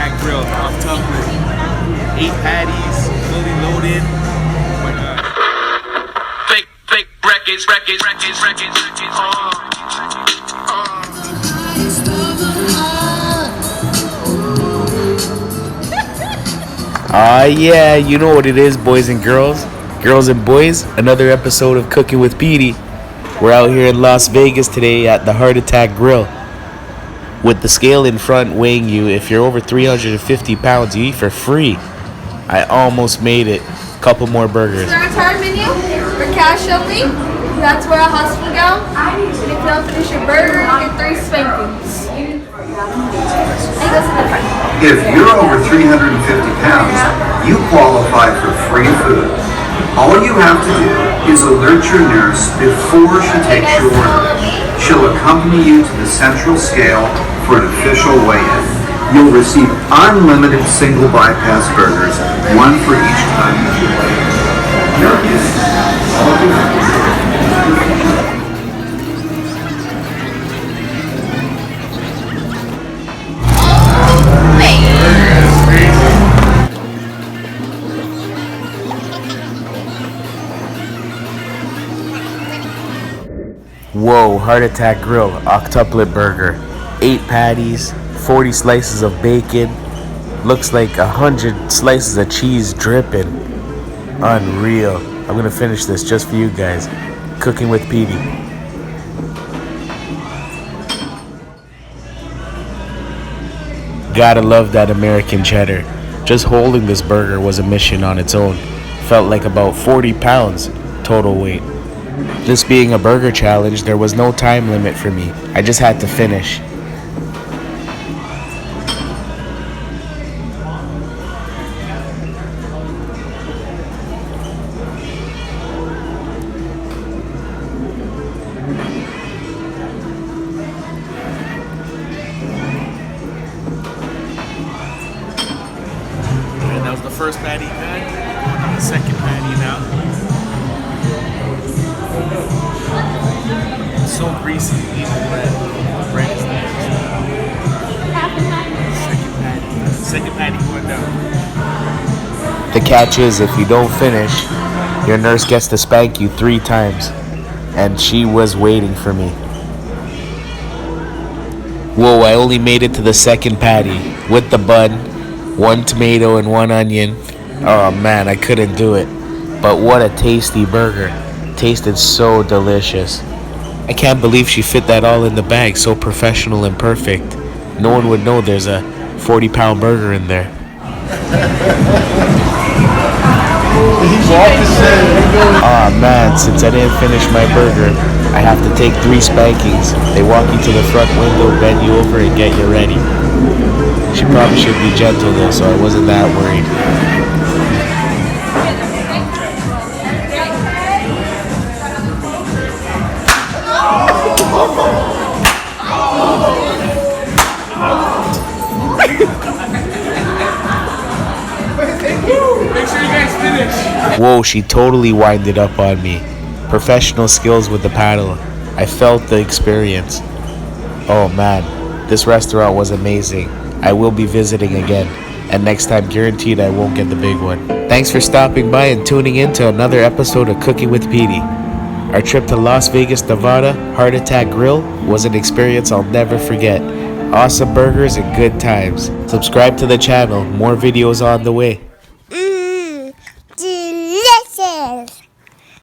Attack Grill, Octuple. 8 patties, fully loaded. Oh my god. Fake records. Yeah, you know what it is, boys and girls. Girls and boys, another episode of Cooking with Petey. We're out here in Las Vegas today at the Heart Attack Grill. With the scale in front weighing you, if you're over 350 pounds, you eat for free. I almost made it. Couple more burgers. Our entire menu for cash only. That's where our hustle go. And if you don't finish your burger, you get 3 spankings. And it goes in the front. If you're over 350 pounds, you qualify for free food. All you have to do is alert your nurse before she takes your order. She'll accompany you to the central scale for an official weigh-in. You'll receive unlimited single bypass burgers, one for each time you weigh in. Whoa, Heart Attack Grill, Octuple burger. 8 patties, 40 slices of bacon. Looks like 100 slices of cheese dripping. Unreal. I'm gonna finish this just for you guys. Cooking with Petey. Gotta love that American cheddar. Just holding this burger was a mission on its own. Felt like about 40 pounds total weight. This being a burger challenge, there was no time limit for me. I just had to finish. And that was the first patty cut. Going on the second patty now. It's so greasy, even bread. Bread is nice. Second patty going down. The catch is, if you don't finish, your nurse gets to spank you 3 times. And she was waiting for me. Whoa, I only made it to the second patty with the bun, 1 tomato and 1 onion. Oh man, I couldn't do it. But what a tasty burger. Tasted so delicious. I can't believe she fit that all in the bag, so professional and perfect. No one would know there's a 40-pound burger in there. Aw man, since I didn't finish my burger, I have to take 3 spankings. They walk you to the front window, bend you over, and get you ready. She probably should be gentle though, so I wasn't that worried. Make sure you guys finish. Whoa, she totally winded up on me. Professional skills with the paddle. I felt the experience. Oh man, this restaurant was amazing. I will be visiting again. And next time, guaranteed I won't get the big one. Thanks for stopping by and tuning in to another episode of Cooking with Petey. Our trip to Las Vegas, Nevada, Heart Attack Grill was an experience I'll never forget. Awesome burgers and good times. Subscribe to the channel, more videos on the way.